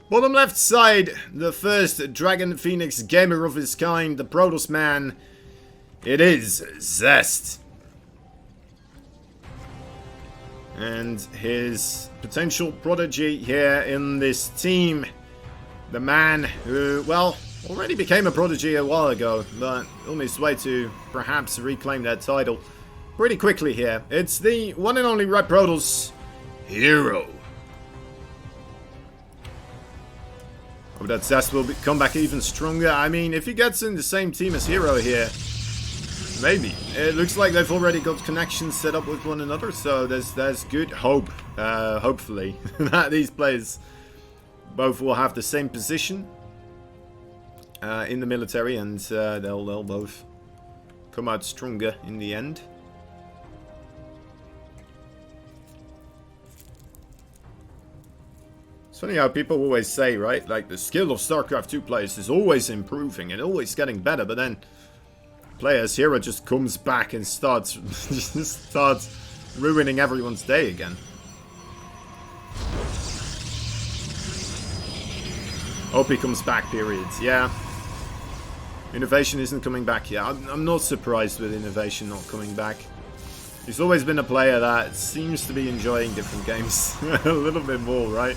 Bottom left side, the first Dragon Phoenix gamer of his kind, the Protoss man. It is ZEST. And his potential prodigy here in this team. The man who, well, already became a prodigy a while ago, but on his way to perhaps reclaim that title pretty quickly here. It's the one and only Red Protoss Hero. Hope that ZEST will come back even stronger. I mean, if he gets in the same team as Hero here, maybe. It looks like they've already got connections set up with one another, so there's good hope, hopefully, that these players both will have the same position in the military, and they'll both come out stronger in the end. It's funny how people always say, right, like the skill of StarCraft 2 players is always improving and always getting better, but then players Hero just comes back and starts ruining everyone's day again. Hope he comes back, periods. Yeah. Innovation isn't coming back yet. I'm not surprised with Innovation not coming back. He's always been a player that seems to be enjoying different games a little bit more, right?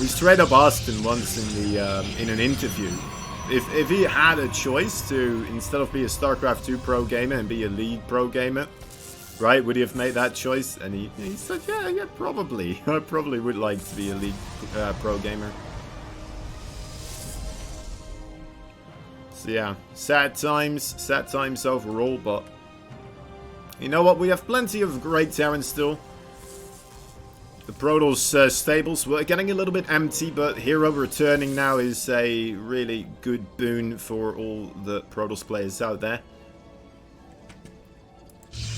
We straight up asked him once in an interview if he had a choice to, instead of be a StarCraft 2 pro gamer and be a League pro gamer, right? Would he have made that choice? And he said, yeah, probably. I probably would like to be a League pro gamer. So yeah, sad times overall, but you know what? We have plenty of great Terrans still. The Protoss stables were getting a little bit empty, but Hero returning now is a really good boon for all the Protoss players out there.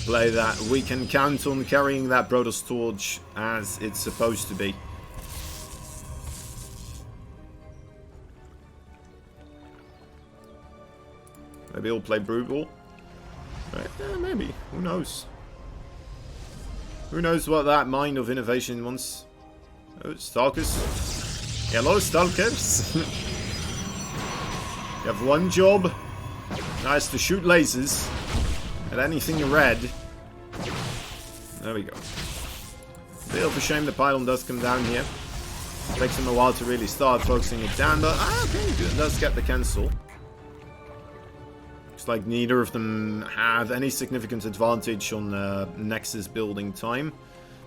Play that we can count on carrying that Protoss torch as it's supposed to be. Maybe he'll play Brutal. Right? Yeah, maybe. Who knows? Who knows what that mind of Innovation wants? Oh, Stalkers. Hello, Stalkers. You have one job. Nice to shoot lasers at anything red. There we go. Bit of a shame the pylon does come down here. Takes him a while to really start focusing it down, but okay, good. Does get the cancel. Looks like neither of them have any significant advantage on Nexus building time.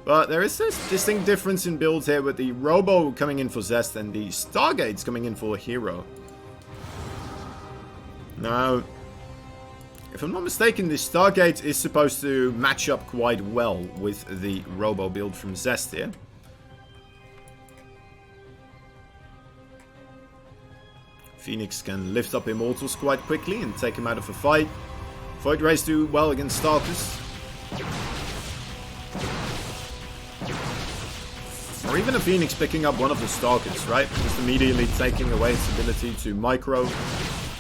But there is this distinct difference in builds here with the Robo coming in for ZEST and the Stargates coming in for Hero. Now, if I'm not mistaken, the Stargate is supposed to match up quite well with the Robo build from ZEST here. Phoenix can lift up Immortals quite quickly and take him out of a fight. Void Rays do well against Stalkers. Or even a Phoenix picking up one of the Stalkers, right? Just immediately taking away its ability to micro,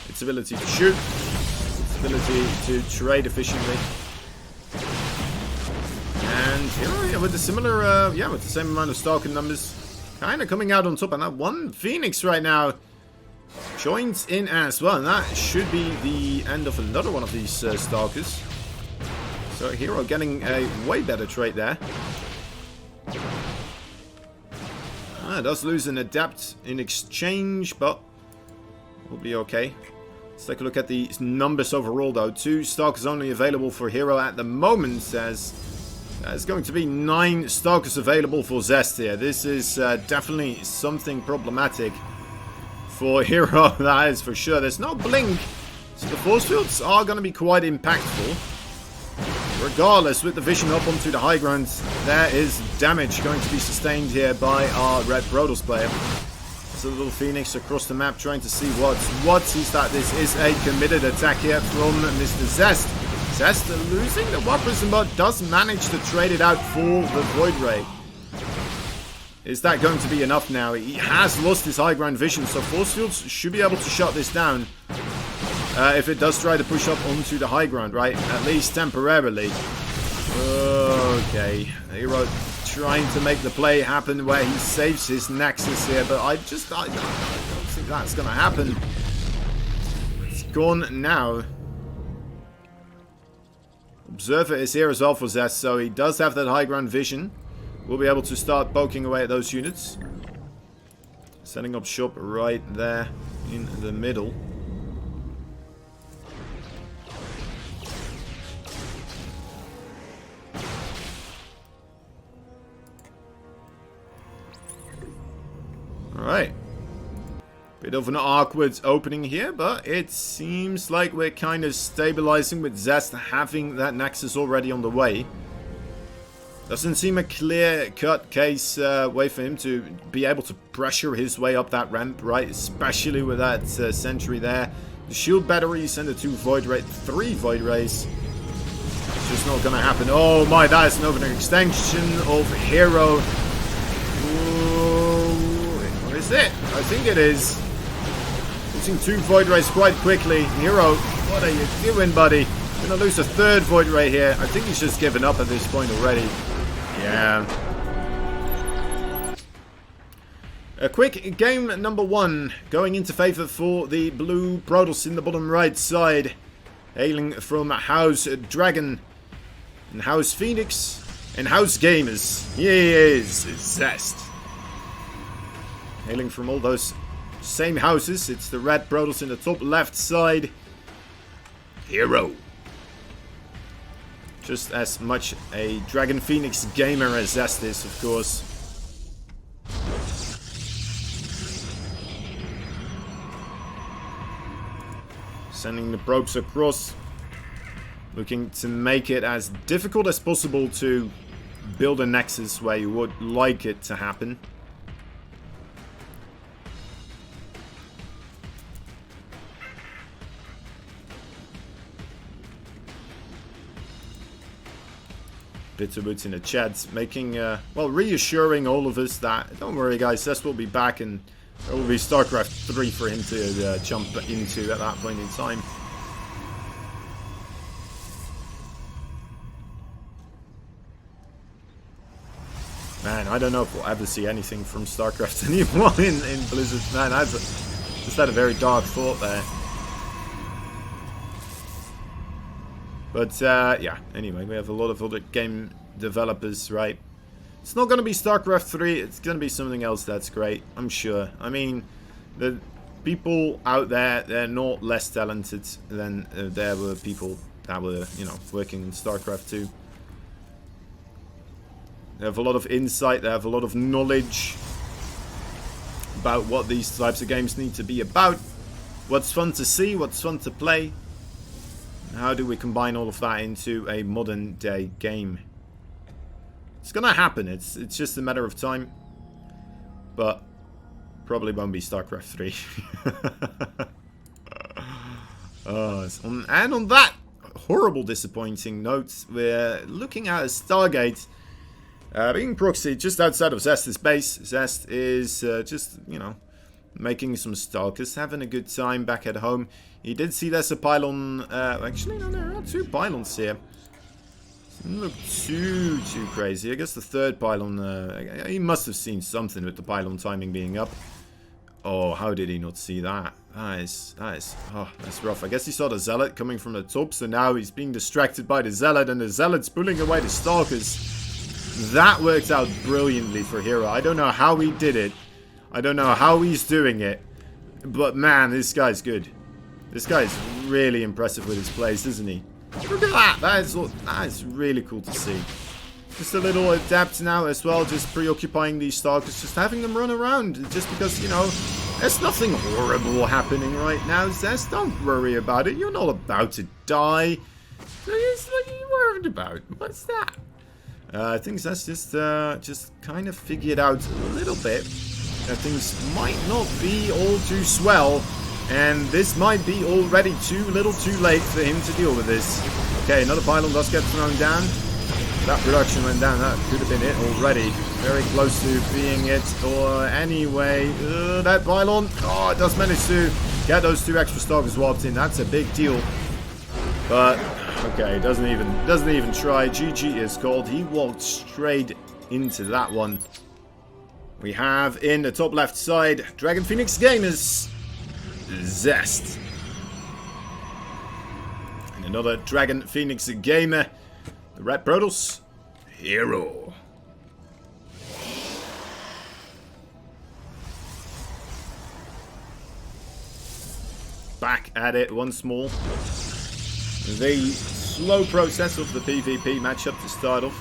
its ability to shoot, its ability to trade efficiently. And you know, with the similar, with the same amount of Stalker numbers, kind of coming out on top. And that one Phoenix right now joins in as well, and that should be the end of another one of these Stalkers. So Hero getting a way better trade there. Does lose an Adept in exchange, but we'll be okay. Let's take a look at the numbers overall though. 2 Stalkers only available for Hero at the moment, says there's going to be 9 Stalkers available for ZEST here. This is definitely something problematic for Hero, that is for sure. There's no blink, so the force fields are going to be quite impactful. Regardless, with the vision up onto the high ground, there is damage going to be sustained here by our Red Protoss player. There's a little Phoenix across the map trying to see what sees that this is a committed attack here from Mr. ZEST. ZEST losing the Whoppers, but does manage to trade it out for the Void Ray. Is that going to be enough now? He has lost his high ground vision, so force fields should be able to shut this down. If it does try to push up onto the high ground, right? At least temporarily. Okay. Hero trying to make the play happen where he saves his Nexus here, but I don't think that's going to happen. It's gone now. Observer is here as well for ZEST, so he does have that high ground vision. We'll be able to start poking away at those units. Setting up shop right there in the middle. Alright. Bit of an awkward opening here, but it seems like we're kind of stabilizing with ZEST having that Nexus already on the way. Doesn't seem a clear-cut case way for him to be able to pressure his way up that ramp, right? Especially with that sentry there. The shield batteries and the three Void Rays. It's just not gonna happen. Oh my, that is an extension of Hero. Or is it? I think it is. Using 2 Void Rays quite quickly. Hero, what are you doing, buddy? Gonna lose a 3rd Void Ray here. I think he's just given up at this point already. Yeah. A quick game number 1 going into favor for the blue Protoss in the bottom right side. Hailing from House Dragon and House Phoenix and House Gamers. Yes, ZEST. Hailing from all those same houses. It's the red Protoss in the top left side. Hero. Just as much a Dragon Phoenix gamer as ZEST is, of course. Sending the probes across. Looking to make it as difficult as possible to build a Nexus where you would like it to happen. Bitterwoods in the chat, making, well, reassuring all of us that, don't worry guys, ZEST will be back and there will be StarCraft 3 for him to jump into at that point in time. Man, I don't know if we'll ever see anything from StarCraft anymore in Blizzard. Man, I've just had a very dark thought there. But, yeah, anyway, we have a lot of other game developers, right? It's not going to be StarCraft 3, it's going to be something else that's great, I'm sure. I mean, the people out there, they're not less talented than there were people that were, you know, working in StarCraft 2. They have a lot of insight, they have a lot of knowledge about what these types of games need to be about. What's fun to see, what's fun to play. How do we combine all of that into a modern day game? It's gonna happen, it's just a matter of time. But probably won't be StarCraft 3. And on that horrible disappointing note, we're looking at a Stargate being proxied just outside of ZEST's base. ZEST is just, you know, making some stalkers, having a good time back at home. He did see there's a pylon. Actually, no, there are 2 pylons here. Doesn't look too crazy. I guess the 3rd pylon. He must have seen something with the pylon timing being up. Oh, how did he not see that? That is. Oh, that's rough. I guess he saw the Zealot coming from the top, so now he's being distracted by the Zealot, and the Zealot's pulling away the stalkers. That worked out brilliantly for Hero. I don't know how he did it. I don't know how he's doing it. But man, this guy's good. This guy's really impressive with his plays, isn't he? Look at that. That is really cool to see. Just a little adept now as well, just preoccupying these stalkers, just having them run around. Just because, you know, there's nothing horrible happening right now, ZEST. Don't worry about it. You're not about to die. What are you worried about? What's that? I think ZEST just kind of figured out a little bit that things might not be all too swell, and this might be already too little too late for him to deal with this. Okay, another pylon does get thrown down. That production went down. That could have been it already. Very close to being it. Or anyway, that pylon, oh, it does manage to get those 2 extra stalkers warped in. That's a big deal. But okay, doesn't even try. GG is called. He walked straight into that one. We have in the top left side, Dragon Phoenix Gamers, ZEST. And another Dragon Phoenix Gamer, the Red Protoss, Hero. Back at it once more. The slow process of the PvP matchup to start off.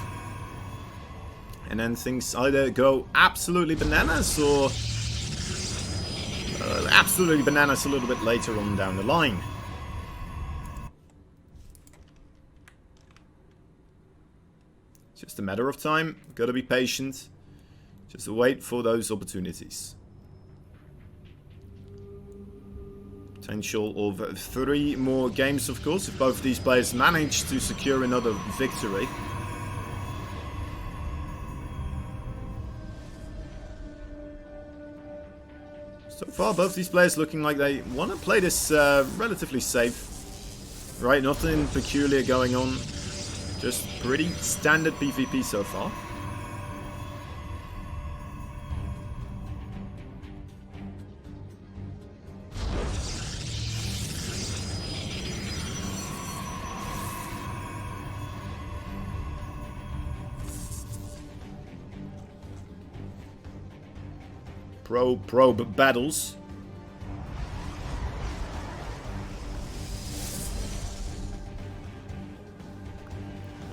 And then things either go absolutely bananas or absolutely bananas a little bit later on down the line. It's just a matter of time. Gotta be patient. Just wait for those opportunities. Potential of 3 more games, of course, if both these players manage to secure another victory. So far, both these players looking like they want to play this relatively safe. Right, nothing peculiar going on. Just pretty standard PvP so far. Probe battles.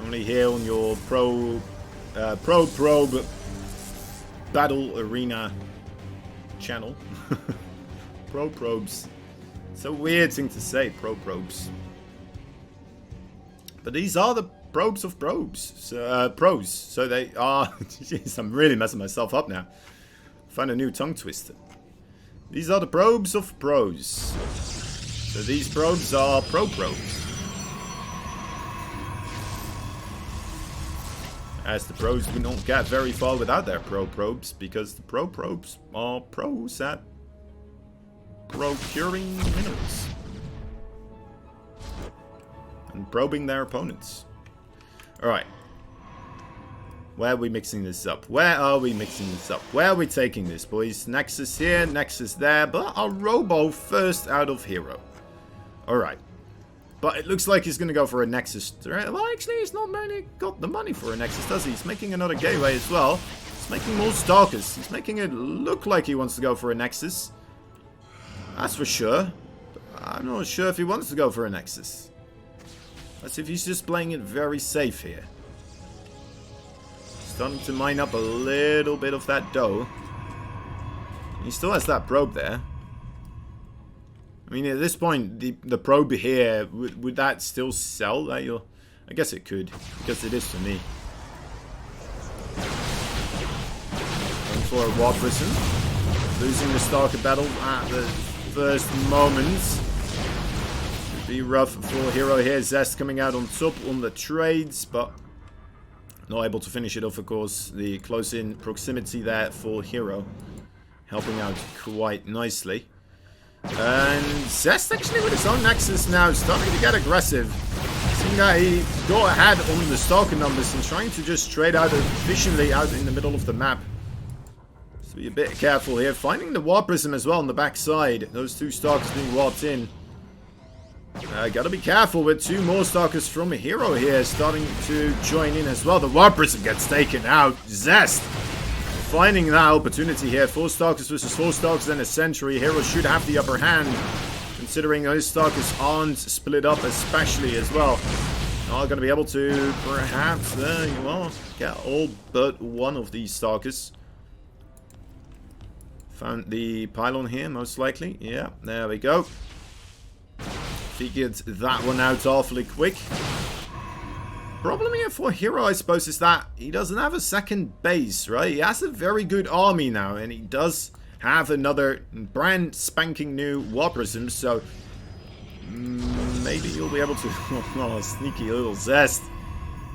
Only here on your probe battle arena channel. Probes. It's a weird thing to say, probes. But these are the probes of probes. So, pros. So they are. Jeez, I'm really messing myself up now. Find a new tongue twister. These are the probes of pros. So these probes are probes. As the pros do not get very far without their probes, because the probes are pros at procuring minerals. And probing their opponents. Alright. Where are we mixing this up? Where are we mixing this up? Where are we taking this, boys? Nexus here, Nexus there, but our Robo first out of Hero. Alright. But it looks like he's going to go for a Nexus. Well, actually, he's not really got the money for a Nexus, does he? He's making another gateway as well. He's making more Stalkers. He's making it look like he wants to go for a Nexus. That's for sure. But I'm not sure if he wants to go for a Nexus. As if he's just playing it very safe here. Starting to mine up a little bit of that dough. He still has that probe there. I mean, at this point, the probe here, would that still sell? I guess it could, because it is for me. Going for a War Prison. Losing the Stalker battle at the first moment. Could be rough for Hero here. Zest coming out on top on the trades, but not able to finish it off, of course. The close-in proximity there for Hero. Helping out quite nicely. And Zest actually with his own Nexus now starting to get aggressive. Seeing that he got ahead on the Stalker numbers and trying to just trade out efficiently out in the middle of the map. So be a bit careful here. Finding the War Prism as well on the backside. Those 2 Stalkers being warped in. Gotta be careful with 2 more Stalkers from a Hero here starting to join in as well. The War Prism gets taken out. Zest finding that opportunity here. 4 Stalkers versus 4 Stalkers and a Sentry. Hero should have the upper hand, considering those Stalkers aren't split up especially as well. Not going to be able to perhaps, well, get all but one of these Stalkers. Found the pylon here, most likely. Yeah, there we go. Figured that one out awfully quick. Problem here for Hero, I suppose, is that he doesn't have a second base, right? He has a very good army now, and he does have another brand spanking new War Prism, so maybe he'll be able to... Oh, sneaky little Zest.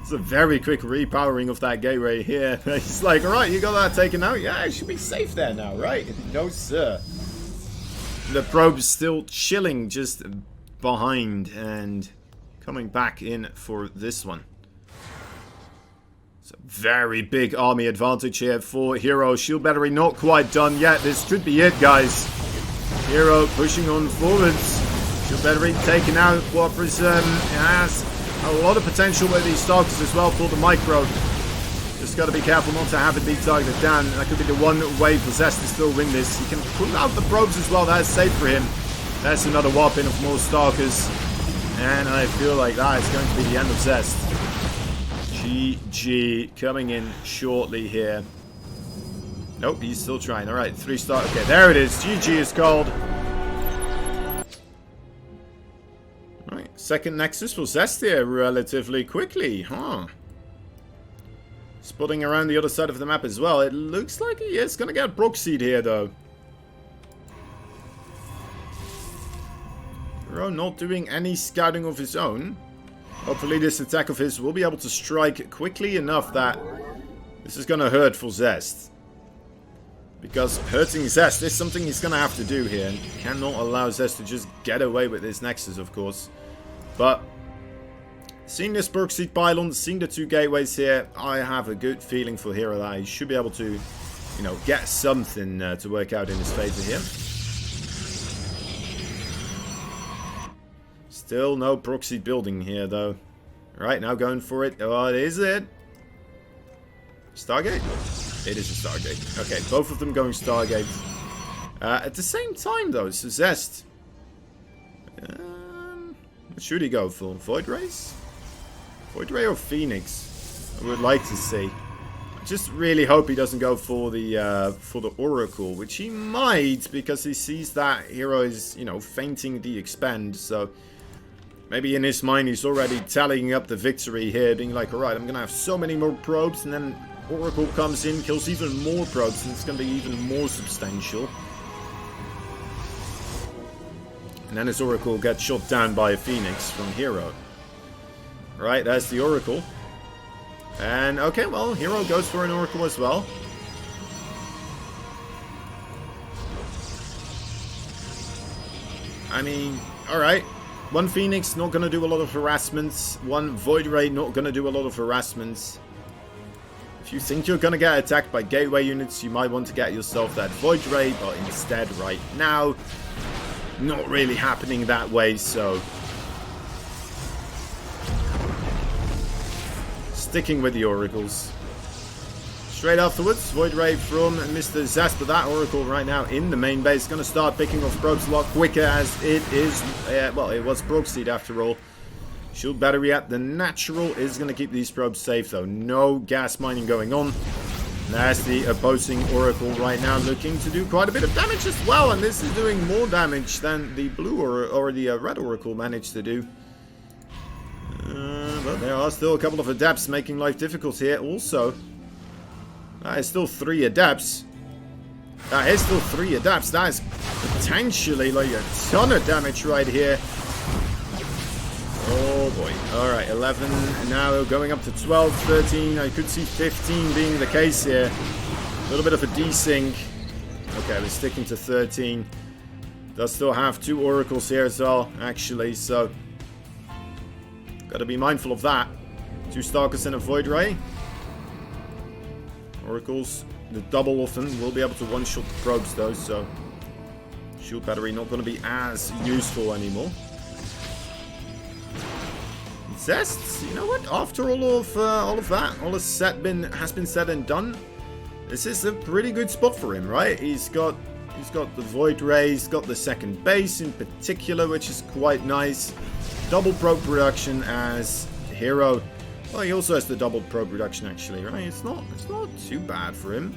It's a very quick repowering of that gateway here. He's like, alright, you got that taken out? Yeah, I should be safe there now, right? No, sir. The probe's still chilling just behind and coming back in for this one. Very big army advantage here for Hero. Shield battery not quite done yet. This should be it, guys. Hero pushing on forwards. Shield battery taken out. Quadras has a lot of potential with these Stalkers as well for the micro. Just got to be careful not to have it be targeted down. That could be the one way for ZEST to still win this. He can pull out the probes as well. That's safe for him. That's another warp in of more Stalkers. And I feel like that is going to be the end of ZEST. GG coming in shortly here. Nope, he's still trying. Alright, 3-star. Okay, there it is. GG is called. Alright, second Nexus for ZEST here relatively quickly, huh? Spotting around the other side of the map as well. It looks like he is going to get proxied here, though. Hero not doing any scouting of his own. Hopefully this attack of his will be able to strike quickly enough that this is going to hurt for ZEST. Because hurting ZEST is something he's going to have to do here. And cannot allow ZEST to just get away with this Nexus, of course. But seeing this Proxy pylon, seeing the 2 gateways here, I have a good feeling for Hero that he should be able to, you know, get something to work out in his favor here. Still no proxy building here, though. Right, now going for it. What is it? Stargate? It is a Stargate. Okay, both of them going Stargate. At the same time, though, so ZEST. What should he go for? Void Rays? Void Ray or Phoenix? I would like to see. I just really hope he doesn't go for the Oracle, which he might, because he sees that Hero is, you know, fainting the expand, so maybe in his mind he's already tallying up the victory here, being like, alright, I'm going to have so many more probes, and then Oracle comes in, kills even more probes, and it's going to be even more substantial. And then his Oracle gets shot down by a Phoenix from Hero. Right, that's the Oracle. And, okay, well, Hero goes for an Oracle as well. I mean, alright. One Phoenix, not going to do a lot of harassments. One Void Ray, not going to do a lot of harassments. If you think you're going to get attacked by gateway units, you might want to get yourself that Void Ray, but instead, right now, not really happening that way, so sticking with the Oracles. Straight afterwards, Void Ray from Mr. ZEST, but that Oracle right now in the main base. Going to start picking off probes a lot quicker as it is, well, it was proxied after all. Shield battery at the natural is going to keep these probes safe though. No gas mining going on. There's the opposing Oracle right now looking to do quite a bit of damage as well. And this is doing more damage than the blue or the red Oracle managed to do. But there are still a couple of adepts making life difficult here also. That is still 3 adepts. That is still 3 adepts. That is potentially like a ton of damage right here. Oh boy. Alright, 11. Now going up to 12, 13. I could see 15 being the case here. A little bit of a desync. Okay, we're sticking to 13. Does still have 2 Oracles here as well, actually, so gotta be mindful of that. 2 Stalkers and a Void Ray. Oracles, the double often, will be able to one-shot the probes though, so shield battery not going to be as useful anymore. ZEST, you know what? After all of that, all has been said and done, this is a pretty good spot for him, right? He's got the Void Ray, he's got the second base in particular, which is quite nice. Double probe production as Hero. Well, he also has the double probe reduction actually, right? It's not too bad for him.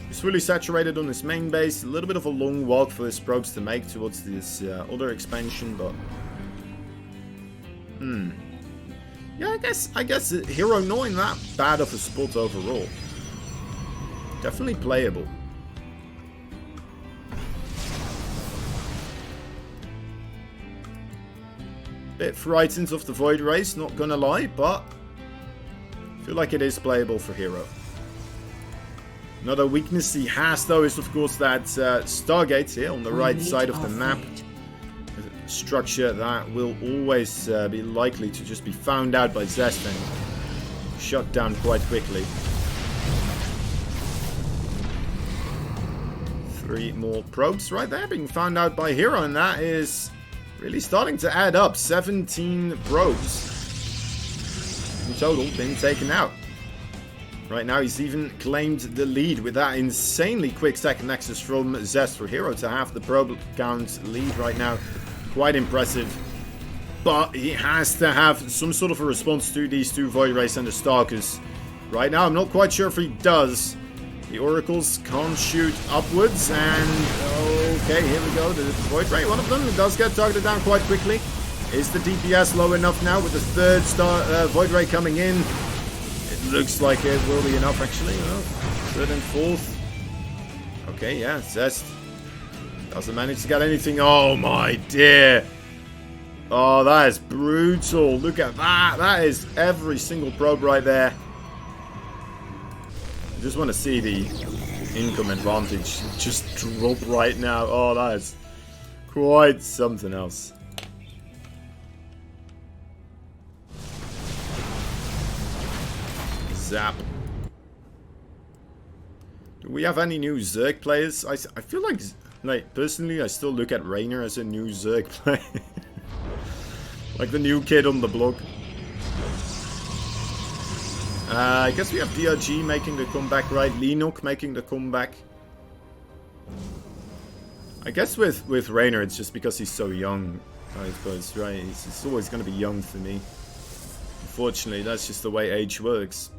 He's fully saturated on his main base. A little bit of a long walk for his probes to make towards this other expansion, but yeah, I guess Hero not in that bad of a spot overall. Definitely playable. Bit frightened of the Void Race, not gonna lie, but I feel like it is playable for Hero. Another weakness he has, though, is of course that Stargate here on the right side of the map. A structure that will always be likely to just be found out by ZEST and shut down quite quickly. 3 more probes right there being found out by Hero, and that is really starting to add up. 17 probes in total been taken out. Right now he's even claimed the lead with that insanely quick second nexus from ZEST. For Hero to have the probe count lead right now, quite impressive. But he has to have some sort of a response to these 2 Void Rays and the Stalkers. Right now I'm not quite sure if he does. The Oracles can't shoot upwards, and okay, here we go. The Void Ray, one of them, does get targeted down quite quickly. Is the DPS low enough now with the 3rd Void Ray coming in? It looks like it will be enough, actually. 3rd and 4th. Okay, yeah, ZEST doesn't manage to get anything. Oh my dear. Oh, that is brutal. Look at that. That is every single probe right there. I just want to see the income advantage just drop right now. Oh, that is quite something else. Zap. Do we have any new Zerg players? I feel like personally, I still look at Raynor as a new Zerg player. Like the new kid on the block. I guess we have DRG making the comeback, right? Linok making the comeback. I guess with Raynor, it's just because he's so young, I suppose, right? He's always going to be young for me. Unfortunately, that's just the way age works.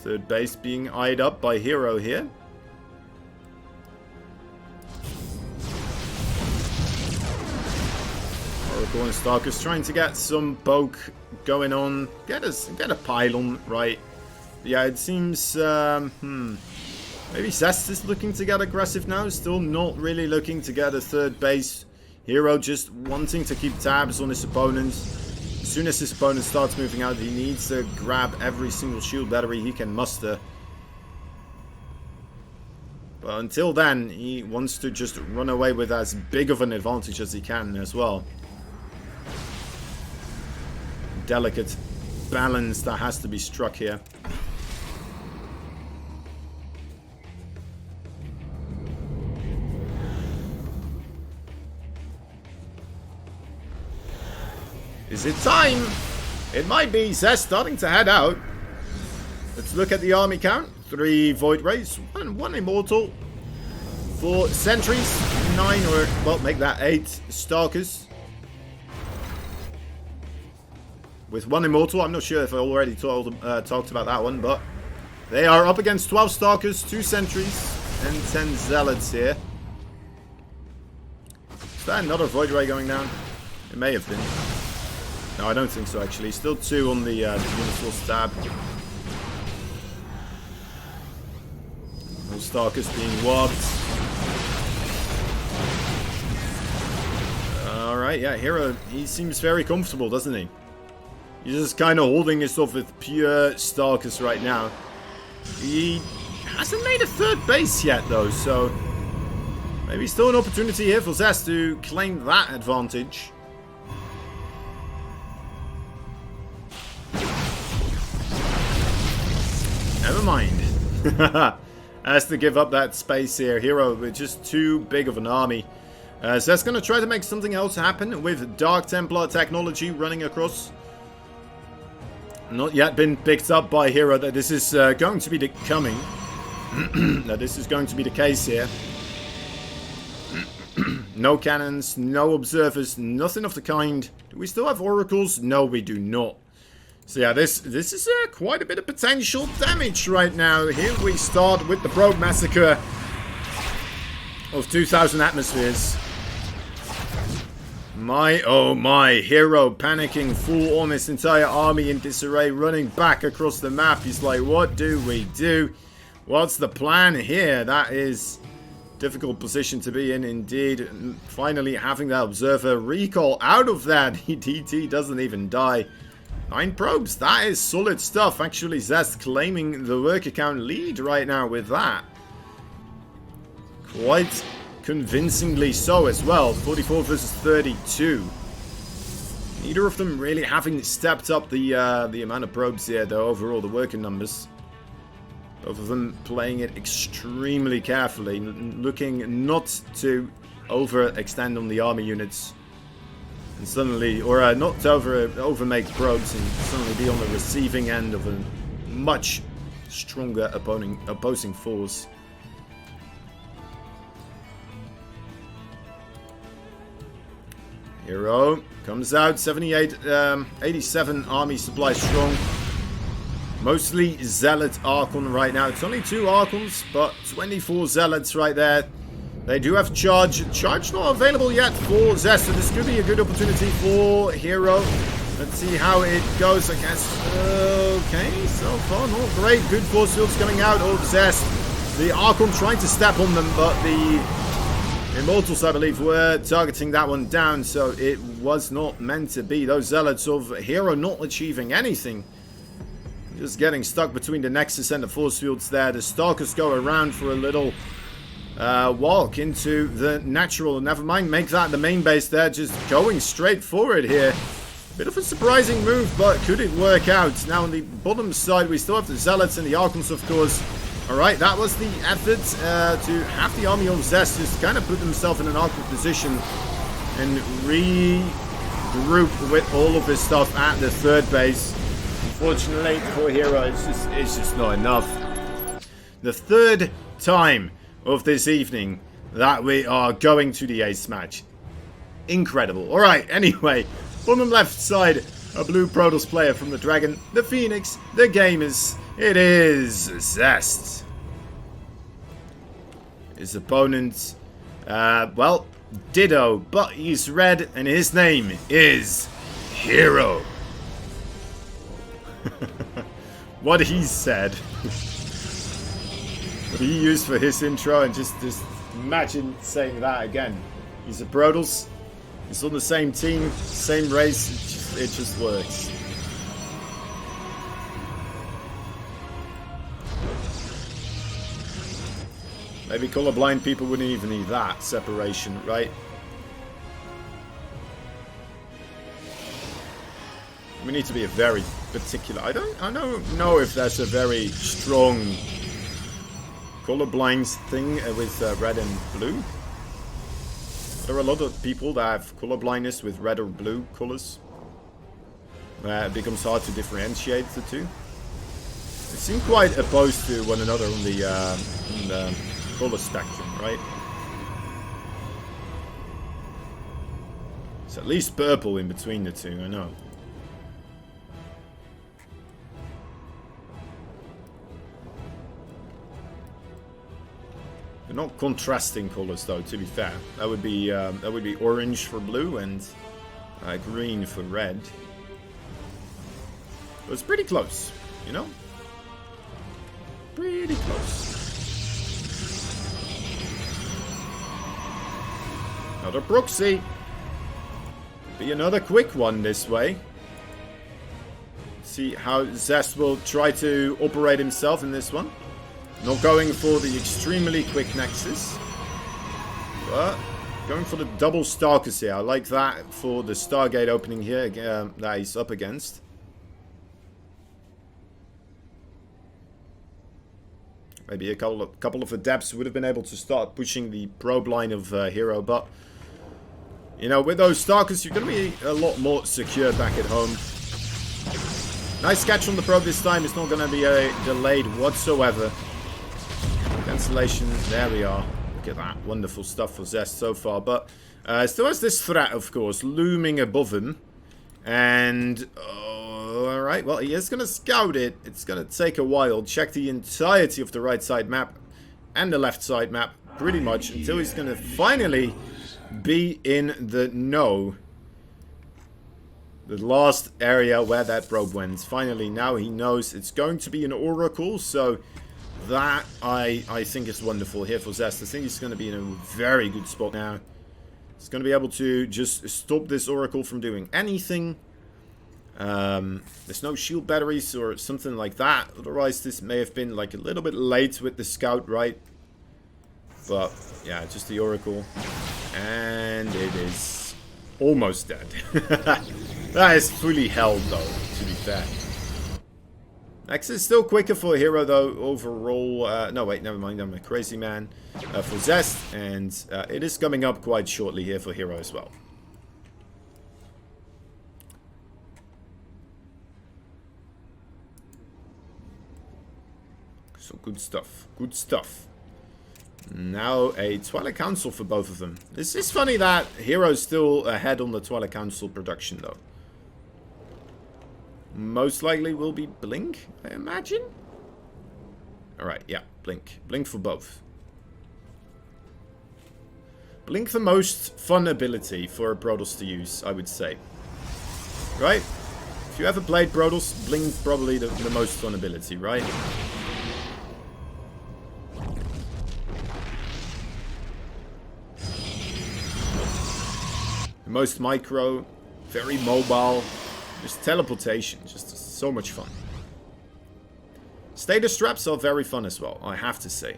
Third base being eyed up by Hero here. Oracle and Starkers trying to get some poke going on. Get a pylon, right? Yeah, it seems maybe ZEST is looking to get aggressive now. Still not really looking to get a third base. Hero just wanting to keep tabs on his opponents. As soon as his opponent starts moving out, he needs to grab every single shield battery he can muster. But until then, he wants to just run away with as big of an advantage as he can as well. Delicate balance that has to be struck here. Is it time? It might be. ZEST starting to head out. Let's look at the army count. 3 Void Rays, 1 Immortal, 4 Sentries, 9 or, well, make that 8 Stalkers. With 1 Immortal, I'm not sure if I already talked about that one, but they are up against 12 Stalkers, 2 Sentries, and 10 Zealots here. Is that another Void Ray going down? It may have been. No, I don't think so, actually. Still 2 on the Universal Stab. All Stalkers being wobbed. Alright, yeah, Hero, he seems very comfortable, doesn't he? He's just kind of holding his off with pure Stalkers right now. He hasn't made a third base yet, though, so maybe still an opportunity here for ZEST to claim that advantage. Never mind. Has to give up that space here. Hero with just too big of an army. So that's going to try to make something else happen with Dark Templar technology running across. Not yet been picked up by Hero that this is going to be that this is going to be the case here. No cannons, no observers, nothing of the kind. Do we still have oracles? No, we do not. So yeah, this is quite a bit of potential damage right now. Here we start with the Probe Massacre of 2,000 atmospheres. My, oh my, Hero panicking full on his entire army in disarray, running back across the map. He's like, what do we do? What's the plan here? That is difficult position to be in indeed. Finally having that observer recall out of that. DT doesn't even die. 9 probes. That is solid stuff. Actually, ZEST claiming the worker count lead right now with that. Quite convincingly so as well. 44 versus 32. Neither of them really having stepped up the amount of probes here, though, overall, the worker numbers. Both of them playing it extremely carefully, looking not to overextend on the army units. And suddenly, or not to overmake probes and suddenly be on the receiving end of a much stronger opposing force. Hero comes out, 87 army supply strong. Mostly Zealot Archon right now. It's only 2 Archons, but 24 Zealots right there. They do have Charge. Charge not available yet for ZEST, so this could be a good opportunity for Hero. Let's see how it goes, I guess. Okay, so far not great. Good force fields coming out of ZEST. The Archon trying to step on them, but the Immortals, I believe, were targeting that one down, so it was not meant to be. Those Zealots of Hero not achieving anything. Just getting stuck between the Nexus and the force fields there. The Stalkers go around for a little walk into the natural. Never mind, make that the main base there. Just going straight forward here. Bit of a surprising move, but could it work out? Now on the bottom side, we still have the Zealots and the Archons, of course. Alright, that was the effort to have the army of ZEST just kind of put themselves in an awkward position and regroup with all of this stuff at the third base. Unfortunately for Hero, it's just not enough. The third time of this evening that we are going to the ace match. Incredible. Alright, anyway, bottom left side, a blue Protoss player from the Dragon, the Phoenix, the Gamers. It is ZEST. His opponent, well, ditto, but he's red, and his name is Hero. What he said. What he used for his intro, and just imagine saying that again. He's a Protoss. He's on the same team, same race. It just works. Maybe colorblind people wouldn't even need that separation, right? We need to be a very particular. I don't know if there's a very strong colorblind thing with red and blue. There are a lot of people that have colorblindness with red or blue colors. It becomes hard to differentiate the two. They seem quite opposed to one another on the color spectrum, right? It's at least purple in between the two, I know. They're not contrasting colors, though. To be fair, that would be orange for blue and green for red. But it's pretty close, you know. Pretty close. Another proxy. Be another quick one this way. See how ZEST will try to operate himself in this one. Not going for the extremely quick Nexus, but going for the double Stalkers here. I like that for the Stargate opening here that he's up against. Maybe a couple of adepts would have been able to start pushing the probe line of Hero, but you know, with those Stalkers, you're going to be a lot more secure back at home. Nice catch on the probe this time. It's not going to be delayed whatsoever. Cancellation, there we are. Look at that. Wonderful stuff for ZEST so far. But still has this threat, of course, looming above him. And, alright, well, he is going to scout it. It's going to take a while. Check the entirety of the right side map and the left side map, pretty much, until he's going to finally be in the know. The last area where that probe went. Finally, now he knows it's going to be an Oracle, so that I think is wonderful here for ZEST. I think he's going to be in a very good spot now. He's going to be able to just stop this Oracle from doing anything. There's no shield batteries or something like that. Otherwise, this may have been like a little bit late with the scout, right? But yeah, just the Oracle. And it is almost dead. That is fully held, though, to be fair. X is still quicker for a hero, though, overall. No, wait, never mind. I'm a crazy man for Zest. And it is coming up quite shortly here for hero as well. So good stuff. Good stuff. Now a Twilight Council for both of them. This is funny that Hero's still ahead on the Twilight Council production, though. Most likely will be Blink, I imagine. Alright, yeah, Blink. Blink for both. Blink the most fun ability for a Brodos to use, I would say. Right? If you ever played Brodos, Blink probably the most fun ability, right? Most micro, very mobile, just teleportation, just so much fun. Status traps are very fun as well, I have to say.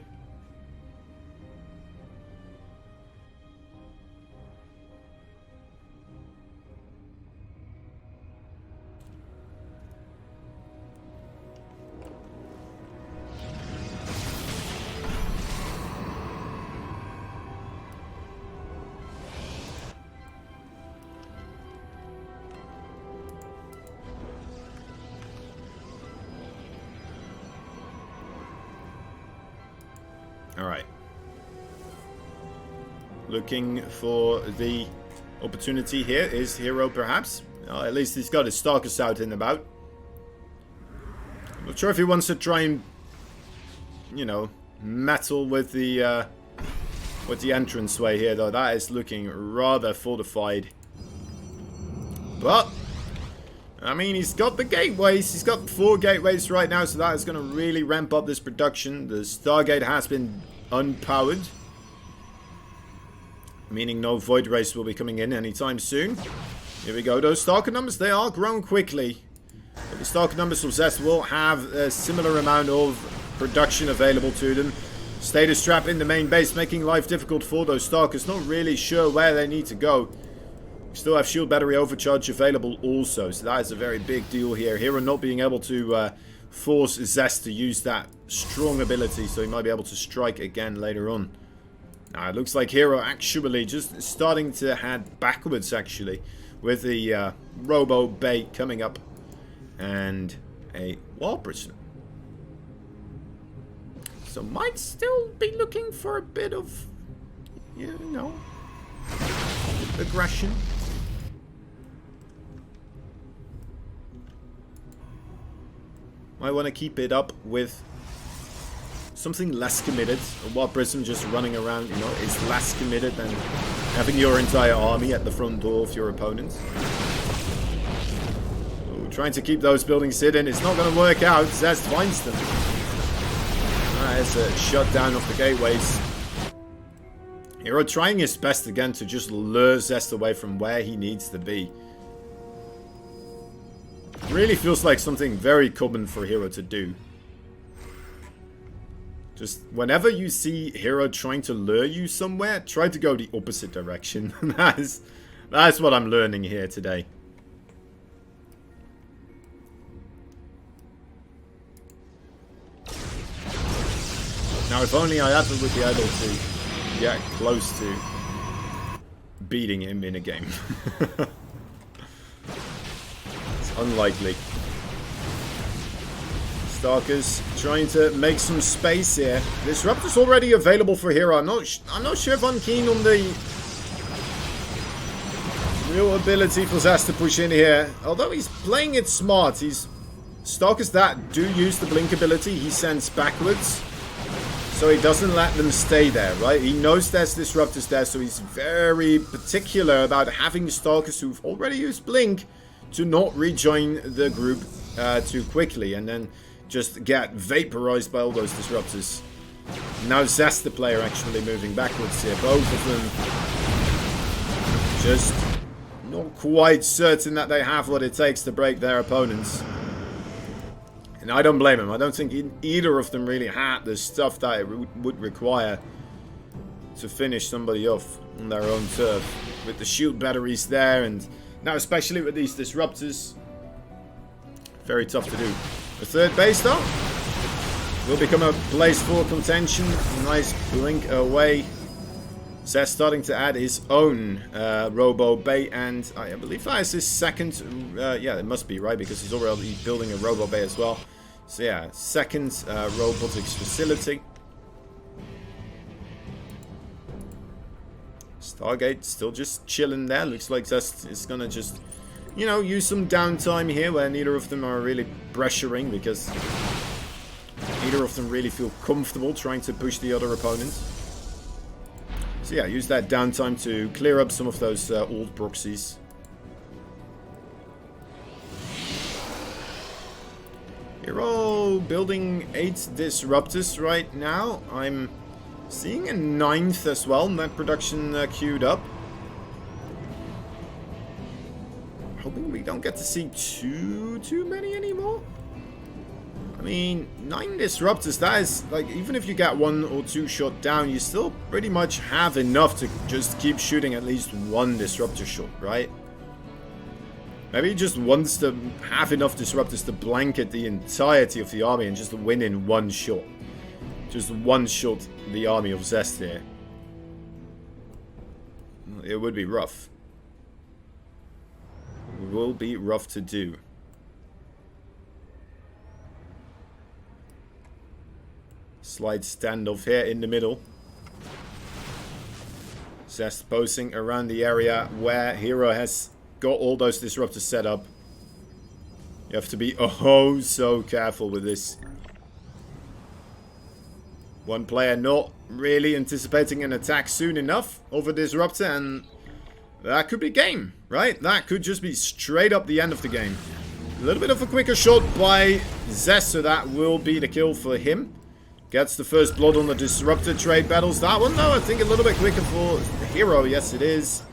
Alright. Looking for the opportunity here. Is hero perhaps? At least he's got his stalkers out and about. I'm not sure if he wants to try and, you know, meddle with the entranceway here, though. That is looking rather fortified. But I mean, he's got the gateways. He's got 4 gateways right now, so that is going to really ramp up this production. The Stargate has been unpowered, meaning no Void Race will be coming in anytime soon. Here we go. Those Stalker numbers, they are growing quickly. But the Stalker numbers from ZEST will have a similar amount of production available to them. Status trap in the main base, making life difficult for those Stalkers. Not really sure where they need to go. Still have shield battery overcharge available also, so that is a very big deal here. Hero not being able to force Zest to use that strong ability, so he might be able to strike again later on. Now it looks like Hero actually just starting to head backwards, actually, with the Robo Bait coming up and a Wall Prison. So might still be looking for a bit of, you know, aggression. I want to keep it up with something less committed. While Prism just running around, you know, is less committed than having your entire army at the front door of your opponent. So, trying to keep those buildings hidden, it's not going to work out. Zest finds them. There's a shutdown of the gateways. Hero trying his best again to just lure Zest away from where he needs to be. Really feels like something very common for Hero to do. Just whenever you see Hero trying to lure you somewhere, try to go the opposite direction. That's what I'm learning here today. Now if only I ever would be able to get close to beating him in a game. Unlikely. Stalkers trying to make some space here. Disruptor's already available for Hero. I'm not sure if I'm keen on the real ability for Zest to push in here. Although he's playing it smart. He's Stalkers that do use the blink ability, he sends backwards. So he doesn't let them stay there, right? He knows there's Disruptors there, so he's very particular about having Stalkers who've already used blink to not rejoin the group too quickly and then just get vaporized by all those Disruptors. Now Zest, the player, actually moving backwards here. Both of them just not quite certain that they have what it takes to break their opponents. And I don't blame them. I don't think either of them really had the stuff that it would require to finish somebody off on their own turf. With the shield batteries there, and now especially with these disruptors. Very tough to do. The third base though will become a place for contention. Nice blink away. ZEST starting to add his own Robo Bay, and I believe that is his second. Yeah, it must be, right? Because he's already building a Robo Bay as well. So yeah, second robotics facility. Stargate still just chilling there. Looks like ZEST is gonna just, you know, use some downtime here where neither of them are really pressuring, because neither of them really feel comfortable trying to push the other opponent. So yeah, use that downtime to clear up some of those old proxies. Hero building 8 disruptors right now. I'm seeing a 9th as well. Net production queued up. Hoping we don't get to see too many anymore. I mean, 9 disruptors, that is, like, even if you get 1 or 2 shot down, you still pretty much have enough to just keep shooting at least 1 disruptor shot, right? Maybe he just wants to have enough disruptors to blanket the entirety of the army and just win in 1 shot. Just 1 shot the army of ZEST here. It would be rough. It will be rough to do. Slight standoff here in the middle. ZEST posing around the area where Hero has got all those disruptors set up. You have to be oh so careful with this. One player not really anticipating an attack soon enough of a disruptor, and that could be game, right? That could just be straight up the end of the game. A little bit of a quicker shot by ZEST, so that will be the kill for him. Gets the first blood on the disruptor trade battles. That one, though, I think a little bit quicker for Hero. Yes, it is.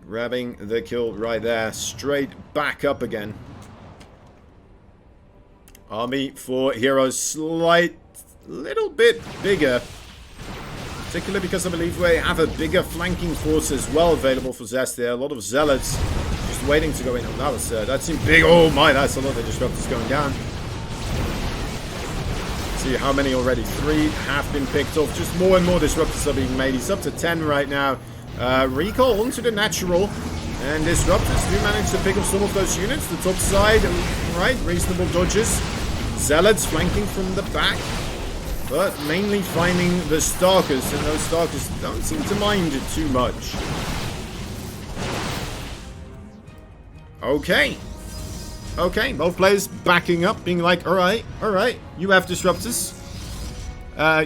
Grabbing the kill right there. Straight back up again. Army for Hero slight little bit bigger. Particularly because I believe we have a bigger flanking force as well available for ZEST there. A lot of zealots just waiting to go in. Oh, that seemed big. Oh my, that's a lot of disruptors going down. See how many already? 3 have been picked off. Just more and more disruptors are being made. He's up to 10 right now. Recall onto the natural. And disruptors do manage to pick up some of those units. The top side, right, reasonable dodges. Zealots flanking from the back. But mainly finding the Stalkers. And those Stalkers don't seem to mind it too much. Okay. Okay, both players backing up, being like, alright, you have disruptors.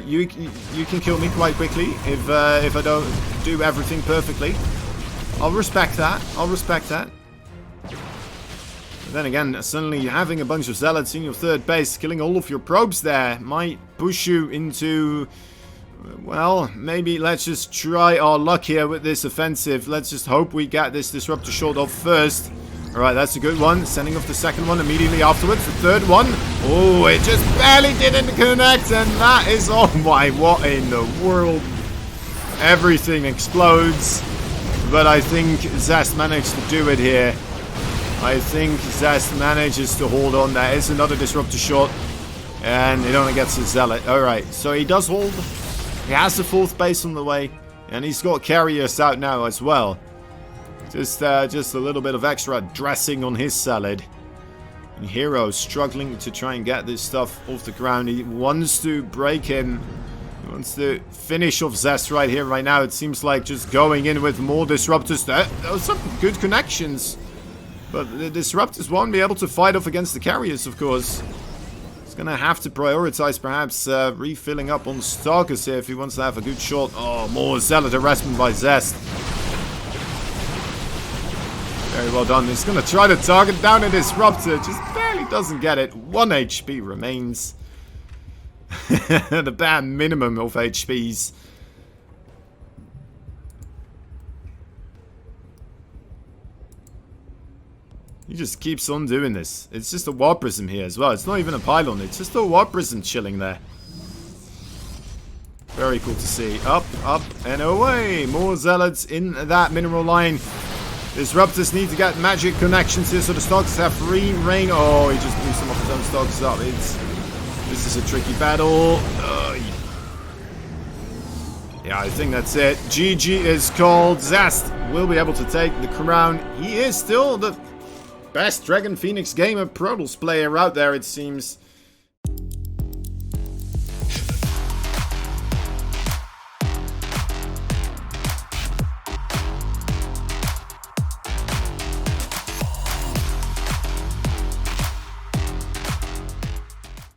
You can kill me quite quickly if I don't do everything perfectly. I'll respect that. But then again, suddenly having a bunch of zealots in your third base, killing all of your probes there, might push you into... Well, maybe let's just try our luck here with this offensive. Let's just hope we get this disruptor shot off first. Alright, that's a good one. Sending off the second one immediately afterwards. The third one. Oh, it just barely didn't connect. And that is... Oh my, what in the world? Everything explodes. But I think ZEST managed to do it here. I think ZEST manages to hold on. There is another disruptor shot. And it only gets a zealot. Alright, so he does hold. He has the 4th base on the way. And he's got carriers out now as well. Just a little bit of extra dressing on his salad. And Hero struggling to try and get this stuff off the ground. He wants to break in. He wants to finish off ZEST right here, right now. It seems like just going in with more disruptors. There are some good connections. But the disruptors won't be able to fight off against the carriers, of course. He's going to have to prioritize perhaps refilling up on Stalkers here if he wants to have a good shot. Oh, more zealot harassment by ZEST. Very well done. He's going to try to target down a disruptor. Just barely doesn't get it. 1 HP remains. The bare minimum of HPs. He just keeps on doing this. It's just a Warp Prism here as well. It's not even a pylon. It's just a Warp Prism chilling there. Very cool to see. Up, up, and away. More Zealots in that mineral line. Disruptors need to get magic connections here so the Stalkers have free reign. Oh, he just blew some of his own Stalkers up. This is a tricky battle. Yeah, I think that's it. GG is called. ZEST will be able to take the crown. He is still the best Dragon Phoenix gamer Protoss player out there, it seems.